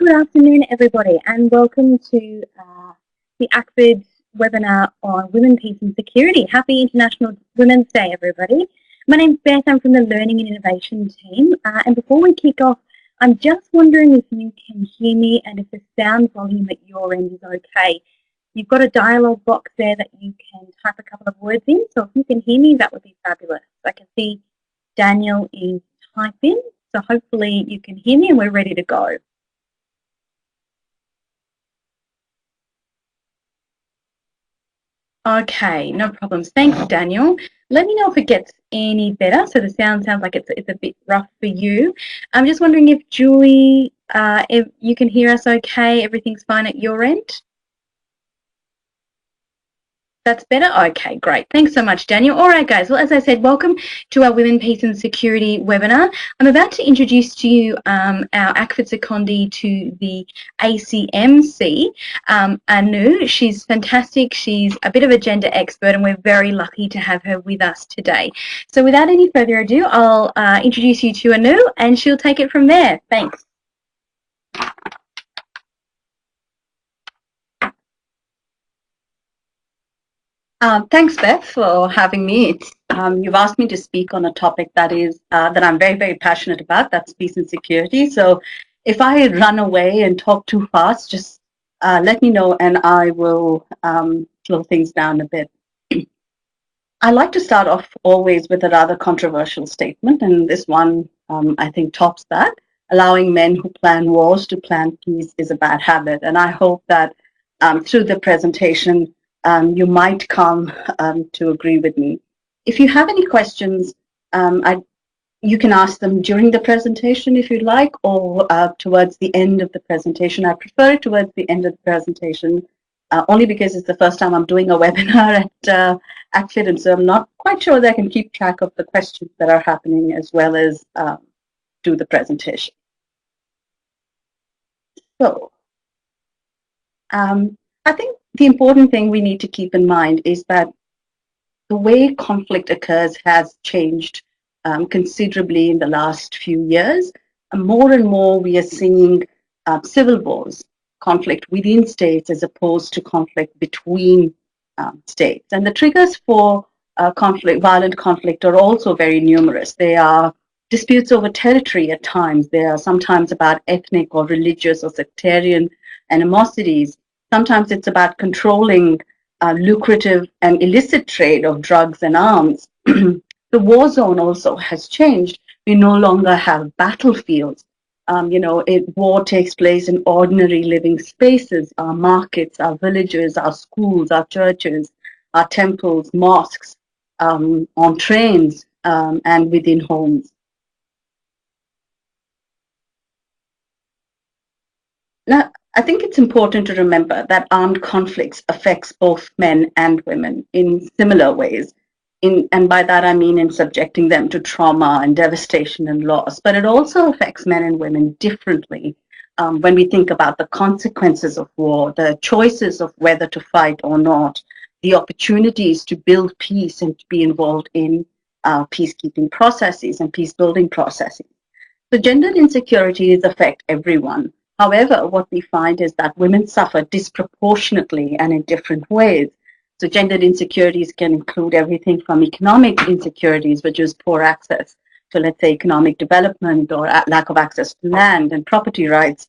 Good afternoon, everybody, and welcome to the ACFID webinar on Women, Peace and Security. Happy International Women's Day, everybody. My name's Beth. I'm from the Learning and Innovation team. And before we kick off, I'm just wondering if you can hear me and if the sound volume at your end is okay. You've got a dialogue box there that you can type a couple of words in. So if you can hear me, that would be fabulous. I can see Daniel is typing. So hopefully you can hear me and we're ready to go. Okay, no problems. Thanks, Daniel. Let me know if it gets any better. So the sound sounds like it's a bit rough for you. I'm just wondering if Julie, if you can hear us okay, everything's fine at your end? That's better? Okay, great. Thanks so much, Daniel. All right, guys. Well, as I said, welcome to our Women, Peace and Security webinar. I'm about to introduce to you our ACFID secondee to the ACMC, Anu. She's fantastic. She's a bit of a gender expert, and we're very lucky to have her with us today. So without any further ado, I'll introduce you to Anu, and she'll take it from there. Thanks. Thanks, Beth, for having me. You've asked me to speak on a topic that I'm very, very passionate about. That's peace and security. So if I run away and talk too fast, just let me know and I will slow things down a bit. I like to start off always with a rather controversial statement, and this one I think tops that. Allowing men who plan wars to plan peace is a bad habit. And I hope that through the presentation, you might come to agree with me. If you have any questions, you can ask them during the presentation if you'd like, or towards the end of the presentation. I prefer it towards the end of the presentation, only because it's the first time I'm doing a webinar at ACFID, and so I'm not quite sure that I can keep track of the questions that are happening as well as do the presentation. So, I think the important thing we need to keep in mind is that the way conflict occurs has changed considerably in the last few years. And more we are seeing civil wars, conflict within states as opposed to conflict between states. And the triggers for violent conflict are also very numerous. They are disputes over territory at times. They are sometimes about ethnic or religious or sectarian animosities. Sometimes it's about controlling lucrative and illicit trade of drugs and arms. The war zone also has changed. We no longer have battlefields. War takes place in ordinary living spaces, our markets, our villages, our schools, our churches, our temples, mosques, on trains, and within homes. Now, I think it's important to remember that armed conflicts affects both men and women in similar ways. And by that I mean in subjecting them to trauma and devastation and loss. But it also affects men and women differently when we think about the consequences of war, the choices of whether to fight or not, the opportunities to build peace and to be involved in peacekeeping processes and peace-building processes. So gendered insecurities affect everyone. However, what we find is that women suffer disproportionately and in different ways. So gendered insecurities can include everything from economic insecurities, which is poor access to, let's say, economic development or lack of access to land and property rights,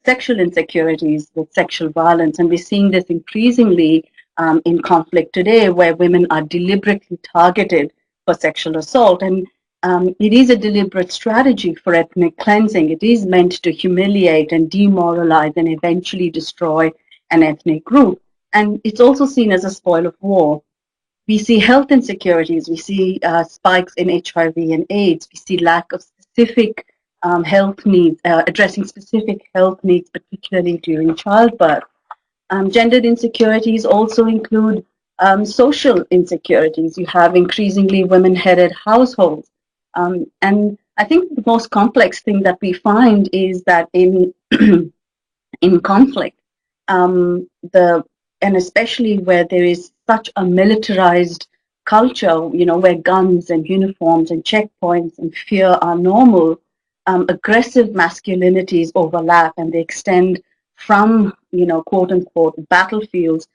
sexual insecurities with sexual violence. And we're seeing this increasingly in conflict today, where women are deliberately targeted for sexual assault. And it is a deliberate strategy for ethnic cleansing. It is meant to humiliate and demoralize and eventually destroy an ethnic group. And it's also seen as a spoil of war. We see health insecurities. We see spikes in HIV and AIDS. We see lack of specific health needs, addressing specific health needs, particularly during childbirth. Gendered insecurities also include social insecurities. You have increasingly women-headed households. And I think the most complex thing that we find is that in conflict, and especially where there is such a militarized culture, where guns and uniforms and checkpoints and fear are normal, aggressive masculinities overlap and they extend from, quote unquote, battlefields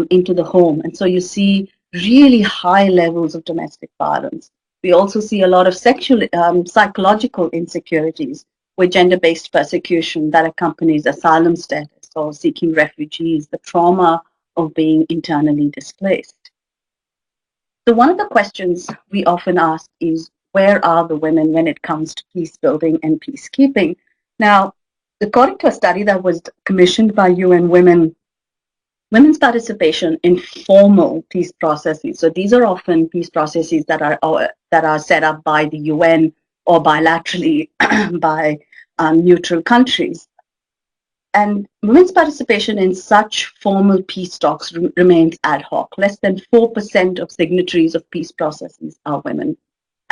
into the home. And so you see really high levels of domestic violence. We also see a lot of psychological insecurities with gender-based persecution that accompanies asylum status or seeking refugees, the trauma of being internally displaced. So one of the questions we often ask is, where are the women when it comes to peace building and peacekeeping? Now, according to a study that was commissioned by UN Women, women's participation in formal peace processes, so these are often peace processes that are set up by the UN or bilaterally by neutral countries. And women's participation in such formal peace talks remains ad hoc. Less than 4% of signatories of peace processes are women.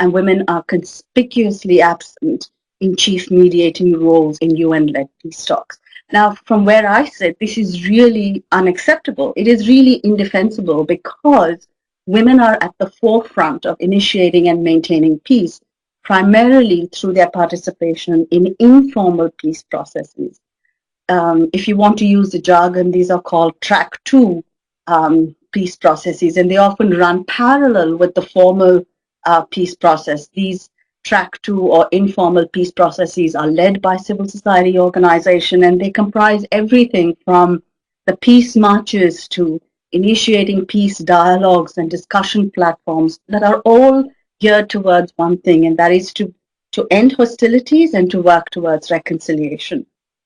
And women are conspicuously absent in chief mediating roles in UN-led peace talks. Now, from where I sit, this is really unacceptable. It is really indefensible because women are at the forefront of initiating and maintaining peace, primarily through their participation in informal peace processes. If you want to use the jargon, these are called track 2 peace processes, and they often run parallel with the formal peace process. These track 2 or informal peace processes are led by civil society organization, and they comprise everything from the peace marches to initiating peace dialogues and discussion platforms that are all geared towards one thing, and that is to end hostilities and to work towards reconciliation.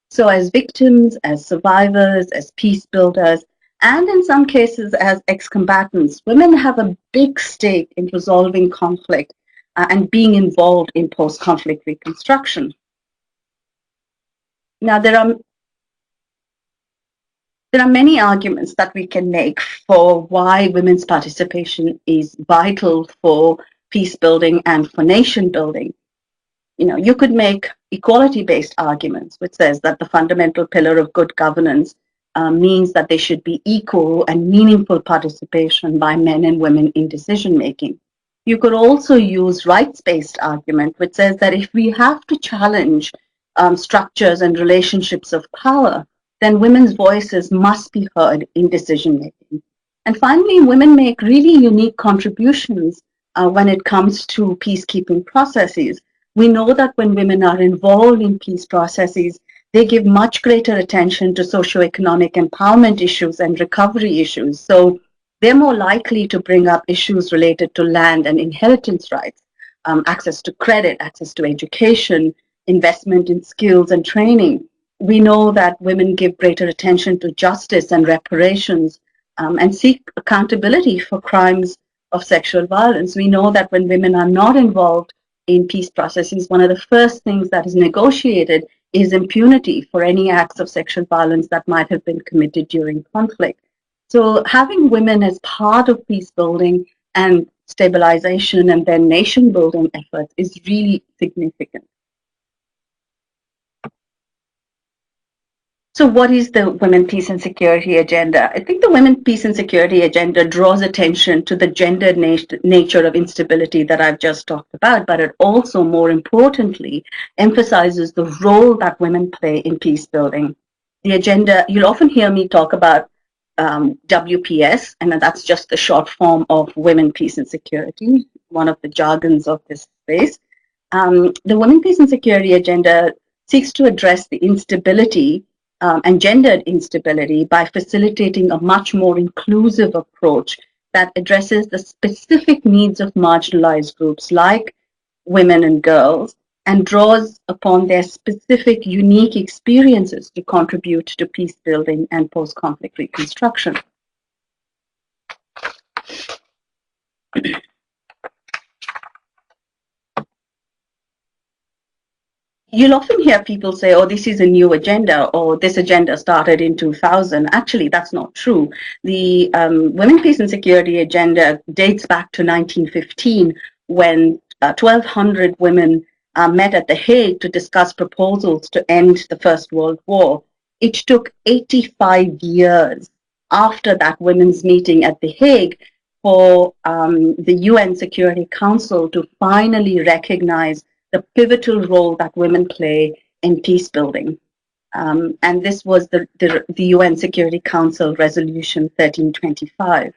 So as victims, as survivors, as peace builders, and in some cases as ex-combatants, women have a big stake in resolving conflict and being involved in post-conflict reconstruction. Now, there are many arguments that we can make for why women's participation is vital for peace building and for nation building. You could make equality-based arguments, which says that the fundamental pillar of good governance means that there should be equal and meaningful participation by men and women in decision-making. You could also use rights-based argument, which says that if we have to challenge structures and relationships of power, then women's voices must be heard in decision-making. And finally, women make really unique contributions when it comes to peacekeeping processes. We know that when women are involved in peace processes, they give much greater attention to socioeconomic empowerment issues and recovery issues. So they're more likely to bring up issues related to land and inheritance rights, access to credit, access to education, investment in skills and training. We know that women give greater attention to justice and reparations and seek accountability for crimes of sexual violence. We know that when women are not involved in peace processes, one of the first things that is negotiated is impunity for any acts of sexual violence that might have been committed during conflict. So having women as part of peace building and stabilization and then nation building efforts is really significant. So what is the Women, Peace and Security agenda? I think the Women, Peace and Security agenda draws attention to the gendered nature of instability that I've just talked about, but it also, more importantly, emphasizes the role that women play in peace building. The agenda, you'll often hear me talk about WPS, and that's just the short form of Women, Peace and Security, one of the jargons of this space. The Women, Peace and Security agenda seeks to address the instability and gendered instability by facilitating a much more inclusive approach that addresses the specific needs of marginalized groups like women and girls and draws upon their specific unique experiences to contribute to peace building and post-conflict reconstruction. You'll often hear people say, oh, this is a new agenda, or this agenda started in 2000. Actually, that's not true. The Women, Peace and Security agenda dates back to 1915, when 1,200 women met at The Hague to discuss proposals to end the First World War. It took 85 years after that women's meeting at The Hague for the UN Security Council to finally recognize the pivotal role that women play in peace building. And this was the UN Security Council Resolution 1325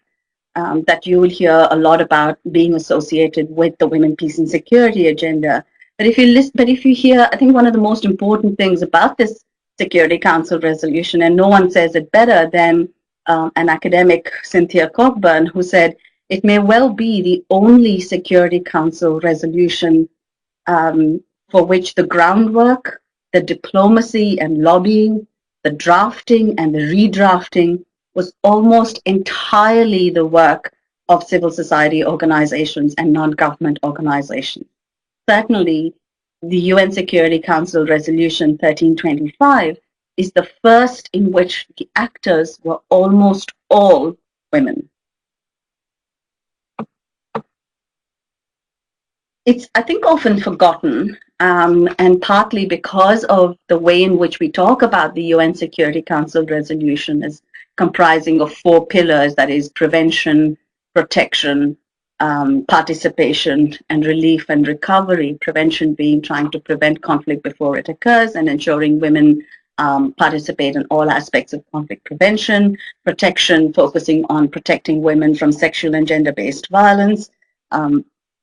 that you will hear a lot about being associated with the Women, Peace and Security agenda. But if you hear, I think one of the most important things about this Security Council resolution, and no one says it better than an academic, Cynthia Cockburn, who said, it may well be the only Security Council resolution for which the groundwork, the diplomacy and lobbying, the drafting and the redrafting was almost entirely the work of civil society organizations and non-government organizations. Certainly, the UN Security Council Resolution 1325 is the first in which the actors were almost all women. It's, I think, often forgotten, and partly because of the way in which we talk about the UN Security Council resolution as comprising of 4 pillars, that is prevention, protection, participation, and relief and recovery. Prevention being trying to prevent conflict before it occurs and ensuring women participate in all aspects of conflict prevention. Protection, focusing on protecting women from sexual and gender-based violence.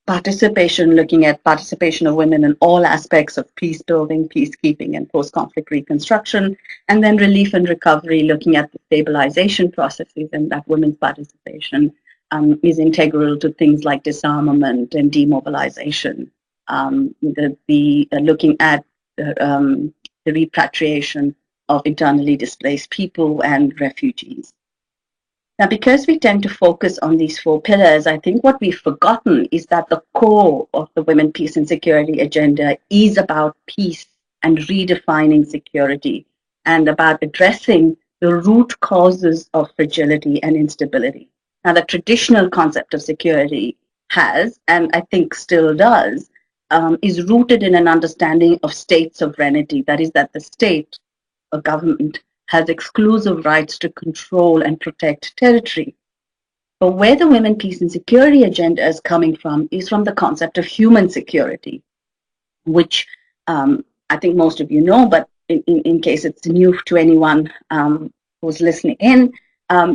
Participation, looking at participation of women in all aspects of peace building, peacekeeping, and post-conflict reconstruction. And then relief and recovery, looking at the stabilization processes, and that women's participation is integral to things like disarmament and demobilization. Looking at the repatriation of internally displaced people and refugees. Now, because we tend to focus on these 4 pillars, I think what we've forgotten is that the core of the Women, Peace and Security agenda is about peace and redefining security and about addressing the root causes of fragility and instability. Now, the traditional concept of security has, and I think still does, is rooted in an understanding of state sovereignty. That is, that the state, a government, has exclusive rights to control and protect territory. But where the Women, Peace and Security agenda is coming from is from the concept of human security, which I think most of you know, but in case it's new to anyone who's listening in,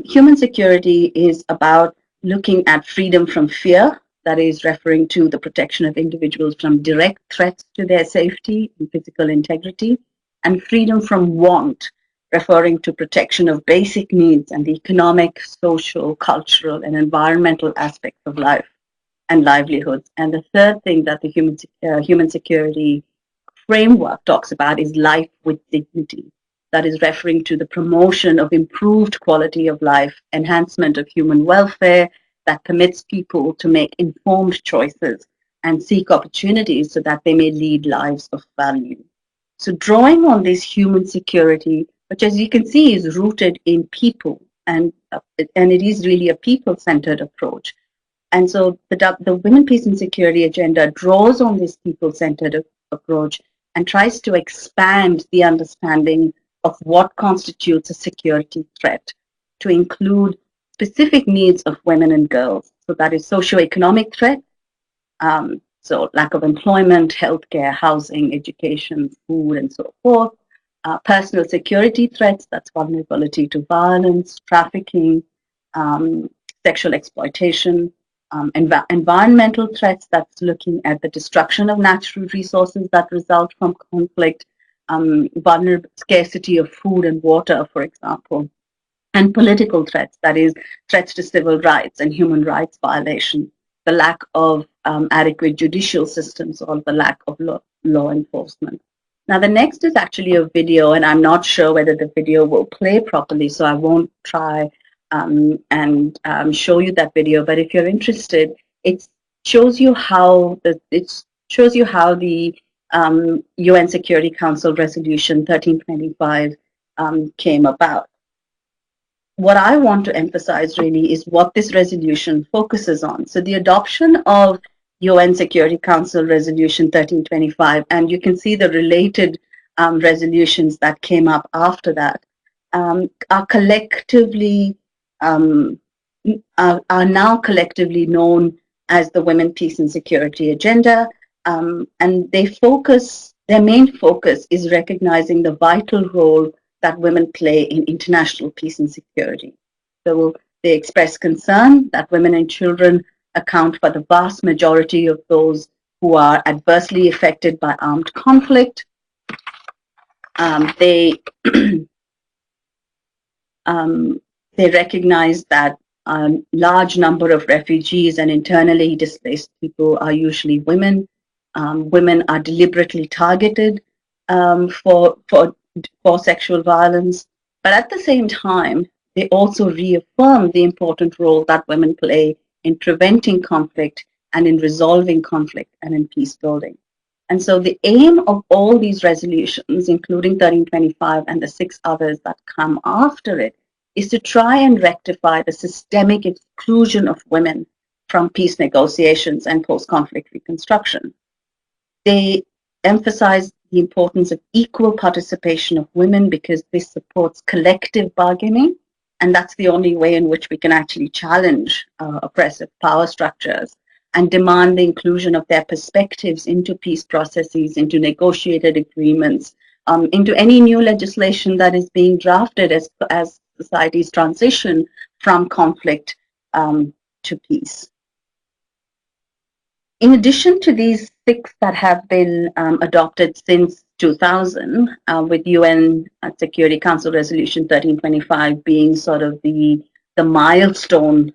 human security is about looking at freedom from fear, that is referring to the protection of individuals from direct threats to their safety and physical integrity, and freedom from want, referring to protection of basic needs and the economic, social, cultural, and environmental aspects of life and livelihoods. And the third thing that the human security framework talks about is life with dignity. That is referring to the promotion of improved quality of life, enhancement of human welfare that permits people to make informed choices and seek opportunities so that they may lead lives of value. So drawing on this human security, which as you can see is rooted in people, and it is really a people-centered approach. And so the Women, Peace and Security agenda draws on this people-centered approach and tries to expand the understanding of what constitutes a security threat to include specific needs of women and girls. So that is socioeconomic threat, so lack of employment, healthcare, housing, education, food, and so forth. Personal security threats, that's vulnerability to violence, trafficking, sexual exploitation. Environmental threats, that's looking at the destruction of natural resources that result from conflict, scarcity of food and water, for example. And political threats, that is threats to civil rights and human rights violations, the lack of adequate judicial systems or the lack of law enforcement. Now, the next is actually a video, and I'm not sure whether the video will play properly, so I won't try and show you that video. But if you're interested, it shows you how the UN Security Council Resolution 1325 came about. What I want to emphasize really is what this resolution focuses on. So the adoption of UN Security Council Resolution 1325, and you can see the related resolutions that came up after that, are collectively are now collectively known as the Women, Peace and Security Agenda. And their main focus is recognizing the vital role that women play in international peace and security. So they express concern that women and children account for the vast majority of those who are adversely affected by armed conflict. They they recognize that a large number of refugees and internally displaced people are usually women. Women are deliberately targeted for sexual violence, but at the same time, they also reaffirm the important role that women play in preventing conflict and in resolving conflict and in peace building. And so the aim of all these resolutions, including 1325 and the 6 others that come after it, is to try and rectify the systemic exclusion of women from peace negotiations and post-conflict reconstruction. They emphasize the importance of equal participation of women because this supports collective bargaining, and that's the only way in which we can actually challenge oppressive power structures and demand the inclusion of their perspectives into peace processes, into negotiated agreements, into any new legislation that is being drafted as societies transition from conflict to peace. In addition to these 6 that have been adopted since 2000, with UN Security Council Resolution 1325 being sort of the milestone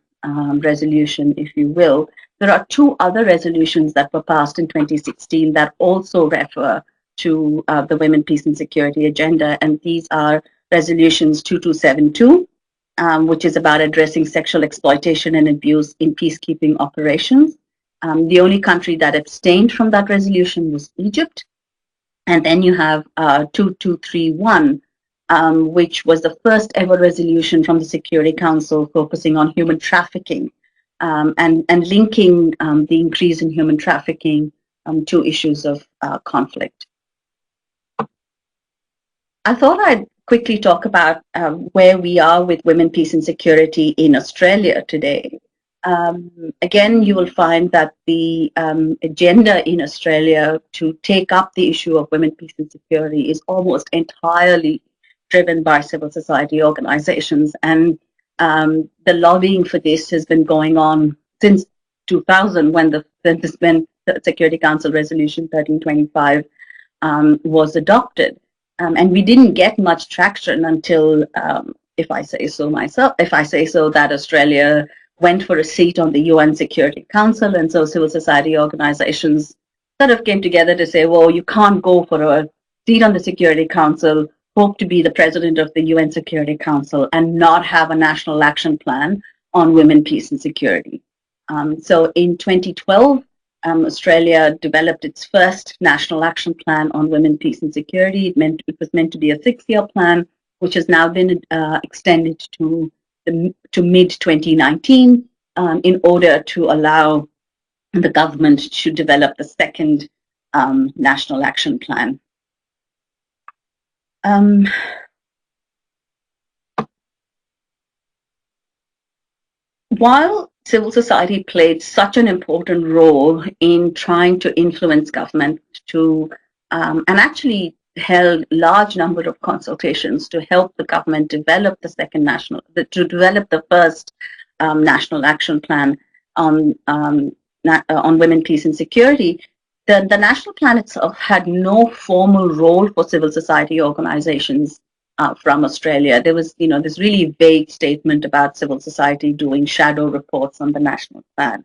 resolution, if you will, there are 2 other resolutions that were passed in 2016 that also refer to the Women, Peace and Security agenda, and these are resolutions 2272, which is about addressing sexual exploitation and abuse in peacekeeping operations. The only country that abstained from that resolution was Egypt. And then you have 2231, which was the first ever resolution from the Security Council focusing on human trafficking and linking the increase in human trafficking to issues of conflict. I thought I'd quickly talk about where we are with women, peace and security in Australia today. Again, you will find that the agenda in Australia to take up the issue of women, peace and security is almost entirely driven by civil society organizations. And the lobbying for this has been going on since 2000 when the Security Council Resolution 1325 was adopted. And we didn't get much traction until, if I say so, that Australia went for a seat on the UN Security Council, and so civil society organizations sort of came together to say, well, you can't go for a seat on the Security Council, hope to be the president of the UN Security Council, and not have a national action plan on women, peace, and security. So in 2012, Australia developed its first national action plan on women, peace, and security. It was meant to be a 6-year plan, which has now been extended to mid-2019 in order to allow the government to develop the second national action plan. While civil society played such an important role in trying to influence government to, and actually held large number of consultations to help the government develop the first national action plan on women, peace and security, the national plan itself had no formal role for civil society organizations from Australia. There was, this really vague statement about civil society doing shadow reports on the national plan.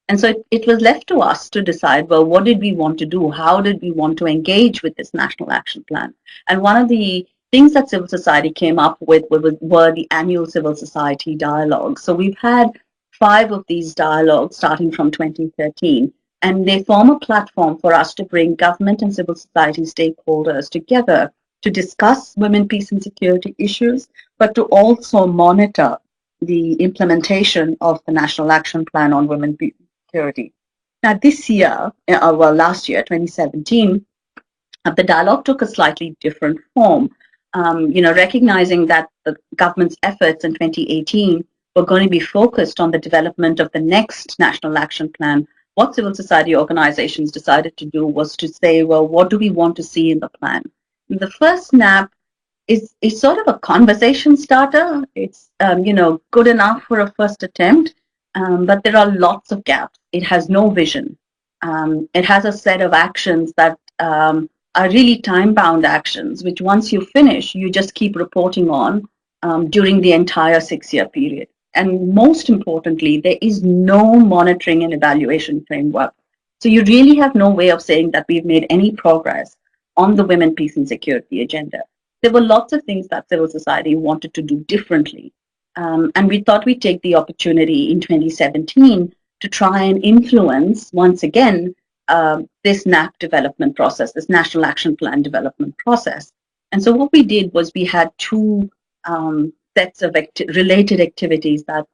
And so it was left to us to decide, well, what did we want to do? How did we want to engage with this national action plan? And one of the things that civil society came up with were the annual civil society dialogues. So we've had 5 of these dialogues starting from 2013. And they form a platform for us to bring government and civil society stakeholders together to discuss women, peace and security issues, but to also monitor the implementation of the National Action Plan on Women, Peace and Security. Now this year, last year, 2017, the dialogue took a slightly different form, recognizing that the government's efforts in 2018 were going to be focused on the development of the next National Action Plan what civil society organizations decided to do was to say, well, what do we want to see in the plan? And the first snap is sort of a conversation starter. It's good enough for a first attempt, but there are lots of gaps. It has no vision. It has a set of actions that are really time-bound actions, which once you finish, you just keep reporting on during the entire 6-year period. And most importantly, there is no monitoring and evaluation framework. So you really have no way of saying that we've made any progress on the women, peace, and security agenda. There were lots of things that civil society wanted to do differently. And we thought we'd take the opportunity in 2017 to try and influence, once again, this NAP development process, this National Action Plan development process. And so what we did was we had two sets of related activities that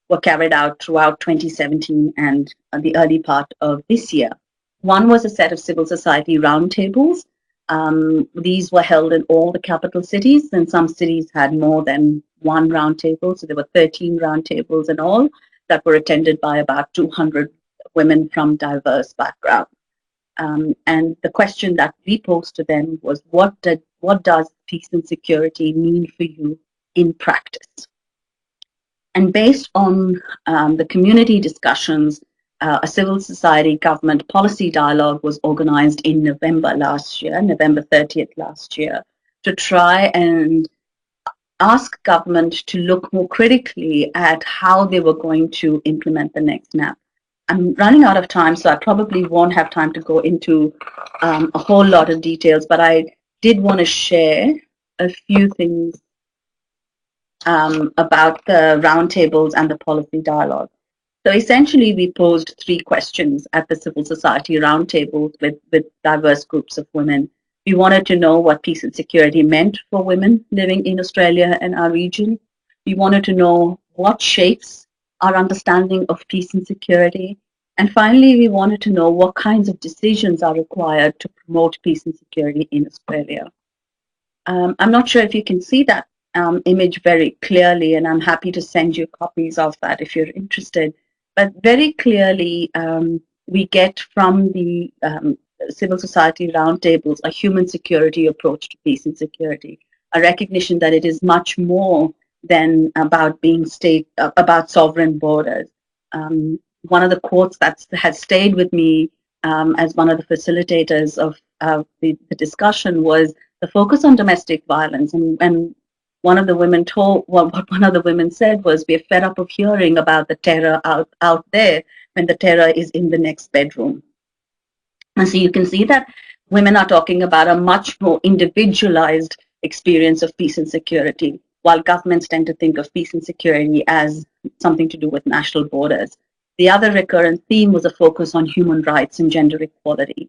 were carried out throughout 2017 and the early part of this year. One was a set of civil society roundtables. These were held in all the capital cities, and some cities had more than one roundtable. So there were 13 roundtables in all that were attended by about 200 women from diverse backgrounds. And the question that we posed to them was, what does peace and security mean for you in practice? And based on the community discussions, a civil society government policy dialogue was organized in November last year, November 30th last year, to try and ask government to look more critically at how they were going to implement the next NAP. I'm running out of time, so I probably won't have time to go into a whole lot of details, but I did want to share a few things about the roundtables and the policy dialogue. So essentially, we posed 3 questions at the civil society roundtables with diverse groups of women. We wanted to know what peace and security meant for women living in Australia and our region. We wanted to know what shapes our understanding of peace and security. And finally, we wanted to know what kinds of decisions are required to promote peace and security in Australia. I'm not sure if you can see that image very clearly, and I'm happy to send you copies of that if you're interested. But very clearly, we get from the civil society roundtables a human security approach to peace and security, a recognition that it is much more than about being about sovereign borders. One of the quotes that has stayed with me as one of the facilitators of the discussion was the focus on domestic violence. And one of the women what one of the women said was, we're fed up of hearing about the terror out there when the terror is in the next bedroom. And so you can see that women are talking about a much more individualized experience of peace and security, while governments tend to think of peace and security as something to do with national borders. The other recurrent theme was a focus on human rights and gender equality.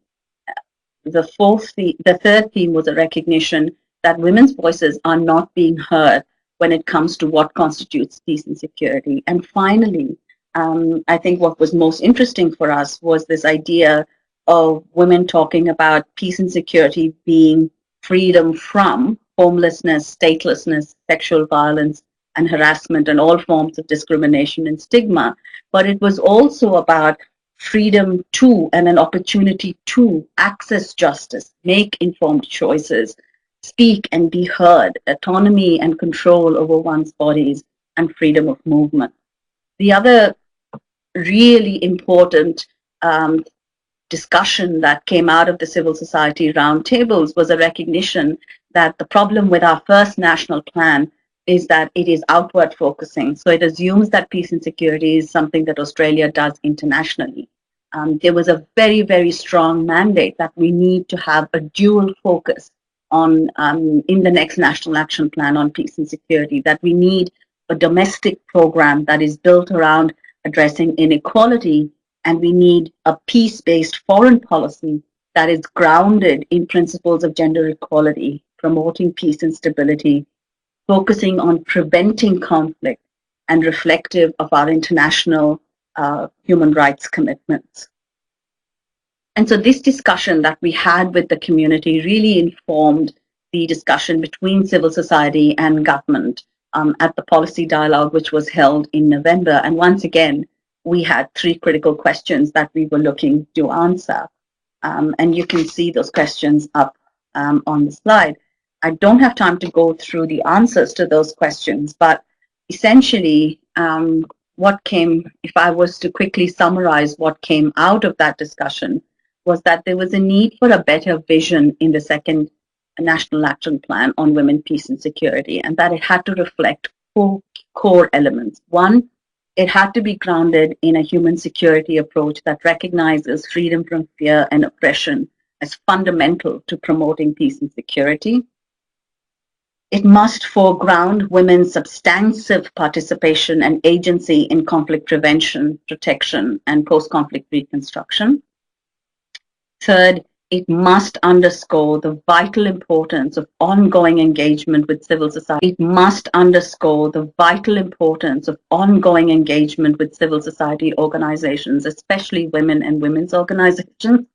The third theme was a recognition that women's voices are not being heard when it comes to what constitutes peace and security. And finally, I think what was most interesting for us was this idea of women talking about peace and security being freedom from homelessness, statelessness, sexual violence, and harassment, and all forms of discrimination and stigma. But it was also about freedom to and an opportunity to access justice, make informed choices, speak and be heard, autonomy and control over one's bodies, and freedom of movement. The other really important discussion that came out of the civil society roundtables was a recognition that the problem with our first national plan is that it is outward focusing. So it assumes that peace and security is something that Australia does internationally. There was a very, very strong mandate that we need to have a dual focus on in the next National Action Plan on peace and security, that we need a domestic program that is built around addressing inequality, and we need a peace-based foreign policy that is grounded in principles of gender equality, promoting peace and stability, focusing on preventing conflict, and reflective of our international human rights commitments. And so this discussion that we had with the community really informed the discussion between civil society and government at the policy dialogue, which was held in November. And once again, we had 3 critical questions that we were looking to answer. And you can see those questions up on the slide. I don't have time to go through the answers to those questions, but essentially what came, if I was to quickly summarize what came out of that discussion, was that there was a need for a better vision in the second National Action Plan on Women, Peace and Security, and that it had to reflect 4 core elements. One, it had to be grounded in a human security approach that recognizes freedom from fear and oppression as fundamental to promoting peace and security. It must foreground women's substantive participation and agency in conflict prevention, protection, and post-conflict reconstruction. Third, it must underscore the vital importance of ongoing engagement with civil society. It must underscore the vital importance of ongoing engagement with civil society organizations, especially women and women's organizations.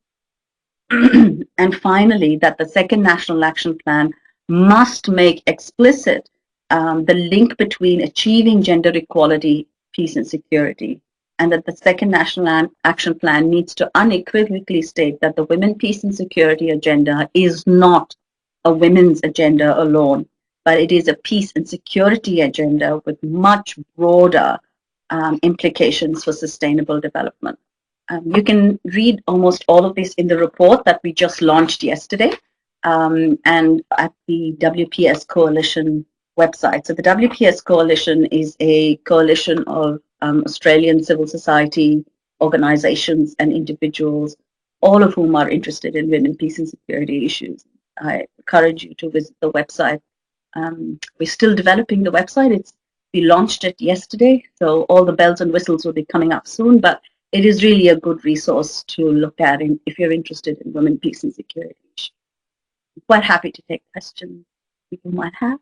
And finally, that the second National Action Plan must make explicit the link between achieving gender equality, peace and security, and that the second National Action Plan needs to unequivocally state that the Women, Peace and Security agenda is not a women's agenda alone, but it is a peace and security agenda with much broader implications for sustainable development. You can read almost all of this in the report that we just launched yesterday and at the WPS Coalition website. So the WPS Coalition is a coalition of Australian civil society organizations and individuals, all of whom are interested in women, peace and security issues. I encourage you to visit the website. We're still developing the website. We launched it yesterday, so all the bells and whistles will be coming up soon, but it is really a good resource to look at if you're interested in women, peace and security issues. I'm quite happy to take questions people might have.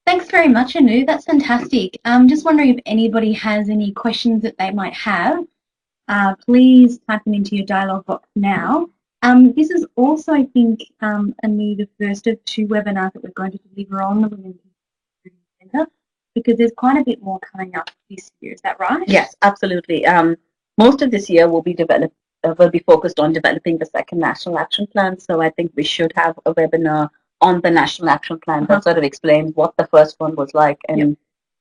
Thanks very much, Anu. That's fantastic. I'm just wondering if anybody has any questions that they might have. Please type them into your dialogue box now. This is also, I think, Anu, the first of 2 webinars that we're going to deliver on the Women Agenda, because there's quite a bit more coming up this year. Is that right? Yes, absolutely. Most of this year will be focused on developing the second National Action Plan. So I think we should have a webinar on the National Action Plan that sort of explains what the first one was like. And,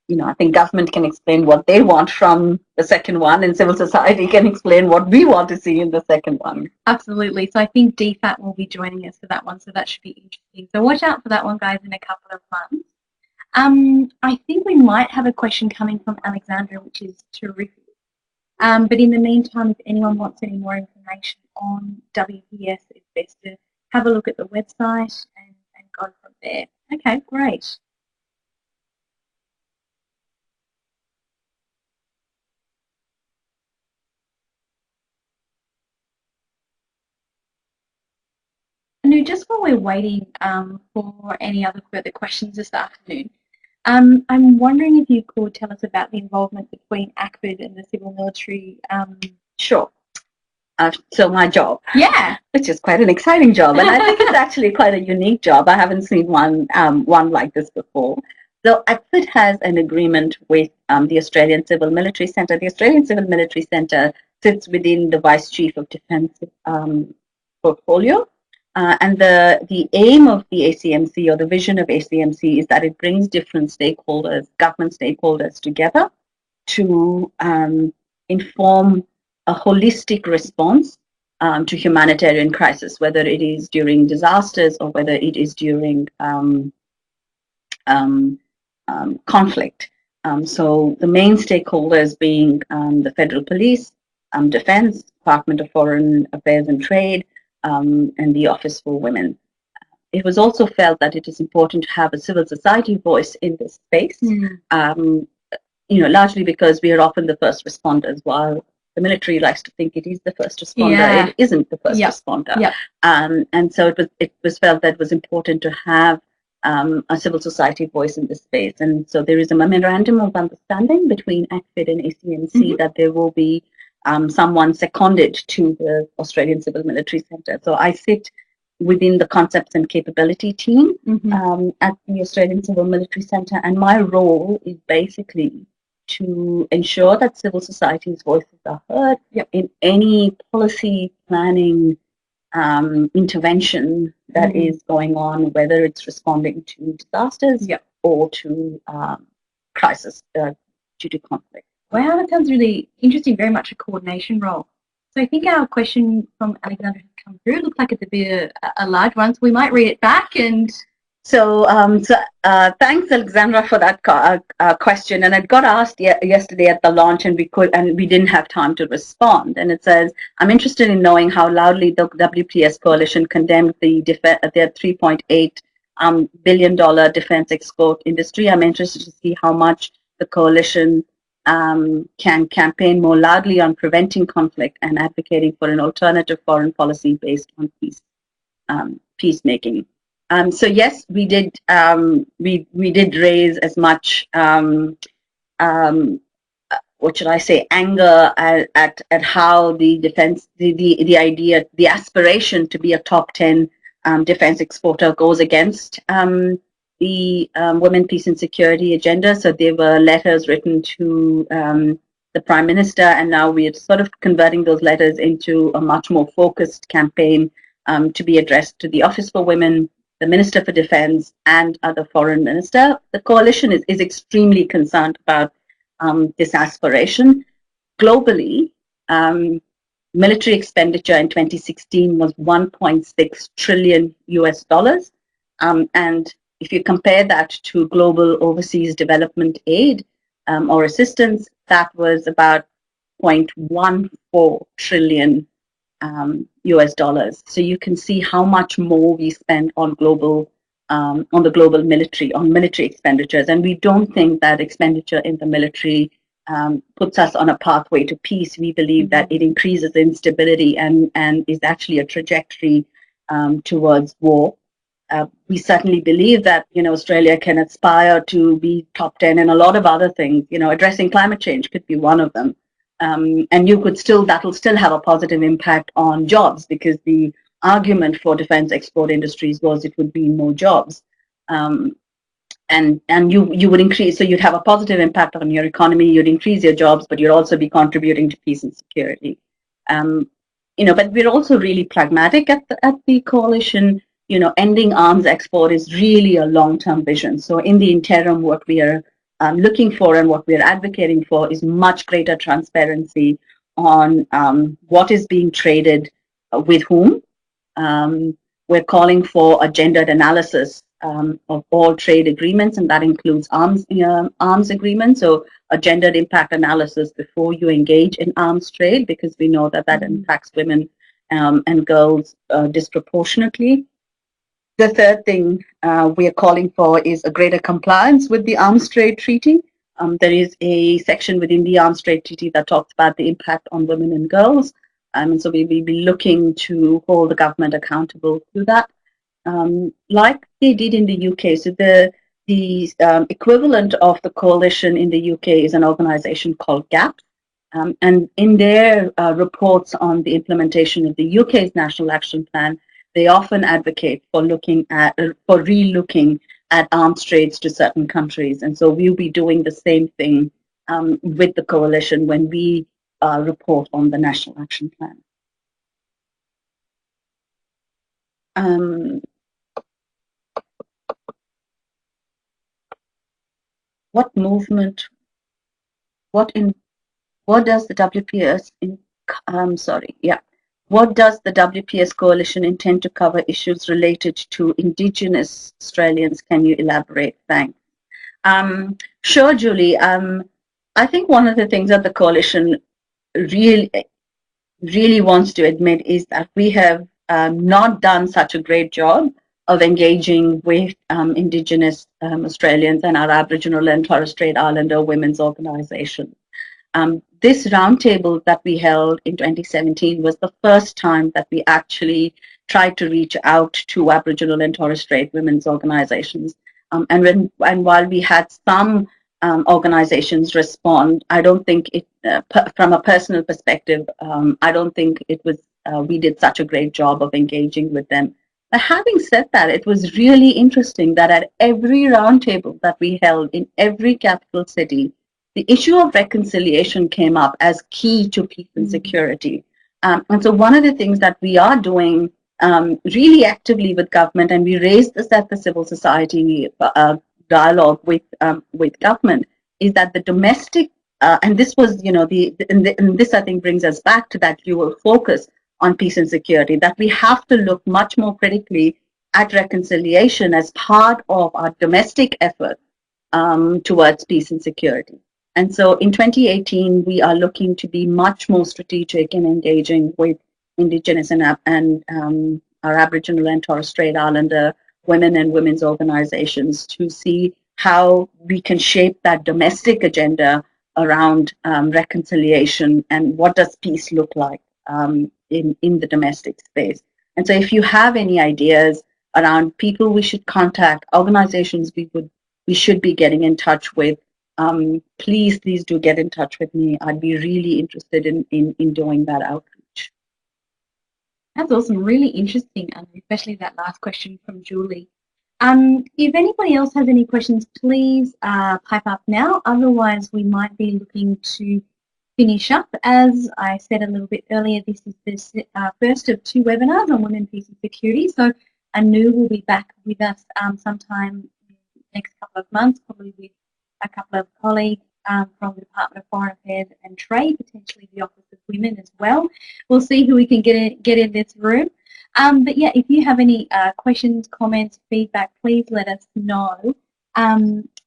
you know, I think government can explain what they want from the second one, and civil society can explain what we want to see in the second one. Absolutely. So I think DFAT will be joining us for that one. So that should be interesting. So watch out for that one, guys, in a couple of months. I think we might have a question coming from Alexandra, which is terrific. But in the meantime, if anyone wants any more information on WPS, it's best to have a look at the website and go from there. Okay, great. Anu, just while we're waiting for any other further questions this afternoon, I'm wondering if you could tell us about the involvement between ACFID and the civil military. Sure. So my job, which is quite an exciting job, and I think it's actually quite a unique job. I haven't seen one like this before. So ACFID has an agreement with the Australian Civil Military Centre. The Australian Civil Military Centre sits within the Vice Chief of Defence portfolio. And the aim of the ACMC, or the vision of ACMC, is that it brings different stakeholders, government stakeholders together to inform a holistic response to humanitarian crisis, whether it is during disasters or whether it is during conflict. So the main stakeholders being the Federal Police, Defence, Department of Foreign Affairs and Trade, and the Office for Women. It was also felt that it is important to have a civil society voice in this space, you know, largely because we are often the first responders, while the military likes to think it is the first responder. It isn't the first responder. And so it was felt that it was important to have a civil society voice in this space. And so there is a memorandum of understanding between ACFID and ACMC that there will be someone seconded to the Australian Civil Military Centre. So I sit within the Concepts and Capability team at the Australian Civil Military Centre. And my role is basically to ensure that civil society's voices are heard in any policy planning intervention that is going on, whether it's responding to disasters or to crisis due to conflict. Wow, that sounds really interesting, very much a coordination role. So I think our question from Alexandra has come through. It looks like it's a bit a large one, so we might read it back. And so, thanks, Alexandra, for that question. And it got asked yesterday at the launch, and we didn't have time to respond. And it says, I'm interested in knowing how loudly the WPS coalition condemned their $3.8 billion defense export industry. I'm interested to see how much the coalition can campaign more loudly on preventing conflict and advocating for an alternative foreign policy based on peacemaking. So yes, we did raise as much what should I say, anger at how the defense, the idea, the aspiration to be a top 10 defense exporter goes against the Women, Peace and Security agenda. So there were letters written to the Prime Minister, and now we're sort of converting those letters into a much more focused campaign to be addressed to the Office for Women, the Minister for Defense, and the Foreign Minister. The coalition is extremely concerned about this aspiration. Globally, military expenditure in 2016 was 1.6 trillion US dollars. And if you compare that to global overseas development aid or assistance, that was about 0.14 trillion US dollars. So you can see how much more we spend on the global military expenditures. And we don't think that expenditure in the military puts us on a pathway to peace. We believe that it increases instability and is actually a trajectory towards war. We certainly believe that, Australia can aspire to be top 10 in a lot of other things. Addressing climate change could be one of them. And that'll still have a positive impact on jobs, because the argument for defense export industries was it would be more jobs. And you would increase, so you'd have a positive impact on your economy, you'd increase your jobs, but you'd also be contributing to peace and security. But we're also really pragmatic at the coalition. Ending arms export is really a long-term vision. So in the interim, what we are looking for and what we are advocating for is much greater transparency on what is being traded with whom. We're calling for a gendered analysis of all trade agreements, and that includes arms agreements. So a gendered impact analysis before you engage in arms trade, because we know that impacts women and girls disproportionately. The third thing we are calling for is a greater compliance with the Arms Trade Treaty. There is a section within the Arms Trade Treaty that talks about the impact on women and girls. And so we will be looking to hold the government accountable to that, like they did in the UK. So the equivalent of the coalition in the UK is an organization called GAP. And in their reports on the implementation of the UK's National Action Plan, they often advocate for re-looking at arms trades to certain countries. And so we'll be doing the same thing with the coalition when we report on the National Action Plan. What does the WPS What does the WPS coalition intend to cover issues related to Indigenous Australians? Can you elaborate? Thanks. Sure, Julie. I think one of the things that the coalition really wants to admit is that we have not done such a great job of engaging with Indigenous Australians and our Aboriginal and Torres Strait Islander women's organisations. This roundtable that we held in 2017 was the first time that we actually tried to reach out to Aboriginal and Torres Strait women's organisations. And while we had some organisations respond, I don't think it, from a personal perspective, I don't think it was we did such a great job of engaging with them. But having said that, it was really interesting that at every roundtable that we held in every capital city, the issue of reconciliation came up as key to peace and security. And so one of the things that we are doing really actively with government, and we raised this at the civil society dialogue with government, is that the domestic, and this was, and this I think brings us back to that dual focus on peace and security, that we have to look much more critically at reconciliation as part of our domestic effort towards peace and security. And so in 2018, we are looking to be much more strategic in engaging with Indigenous and our Aboriginal and Torres Strait Islander women and women's organizations to see how we can shape that domestic agenda around reconciliation and what does peace look like in the domestic space. And so if you have any ideas around people we should contact, organizations we should be getting in touch with, please do get in touch with me. I'd be really interested in doing that outreach. That's awesome, really interesting, and especially that last question from Julie. If anybody else has any questions, please pipe up now. Otherwise, we might be looking to finish up. As I said a little bit earlier, this is the first of 2 webinars on women, peace and security. So Anu will be back with us sometime in the next couple of months, probably with a couple of colleagues from the Department of Foreign Affairs and Trade, potentially the Office of Women as well. We'll see who we can get in this room. But yeah, if you have any questions, comments, feedback, please let us know.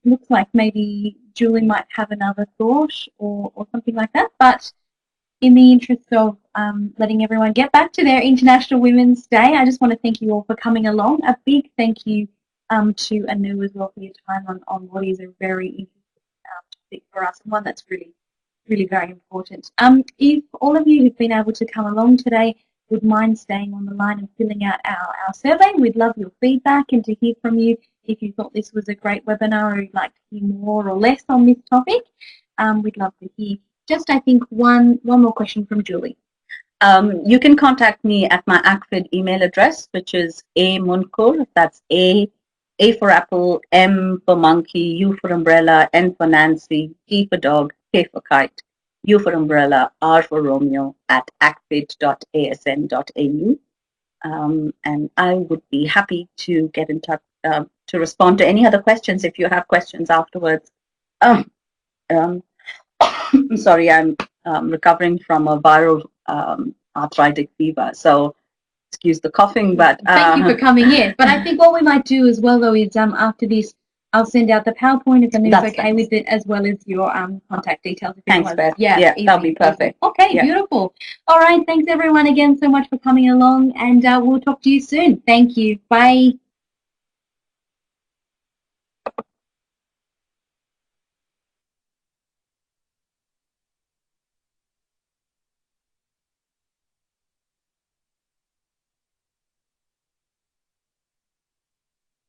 Looks like maybe Julie might have another thought or something like that. But in the interest of letting everyone get back to their International Women's Day, I just want to thank you all for coming along. A big thank you to Anu as well for your time on what is a very interesting topic for us, and one that's really, really very important. If all of you who've been able to come along today would mind staying on the line and filling out our survey, we'd love your feedback and to hear from you if you thought this was a great webinar or you'd like to hear more or less on this topic. We'd love to hear. Just, I think, one more question from Julie. You can contact me at my ACFID email address, which is amunkur, that's A for apple, M for monkey, U for umbrella, N for Nancy, T for dog, K for kite, U for umbrella, R for Romeo, at acfid.asn.au. And I would be happy to get in touch to respond to any other questions if you have questions afterwards. I'm sorry, I'm recovering from a viral arthritic fever, so excuse the coughing, but thank you for coming in. But I think what we might do as well, though, is after this, I'll send out the PowerPoint if Anu's okay with it, as well as your contact details. Thanks, Beth. Yeah, that'll be perfect. Okay, yeah. Beautiful. All right, thanks everyone again so much for coming along, and we'll talk to you soon. Thank you. Bye.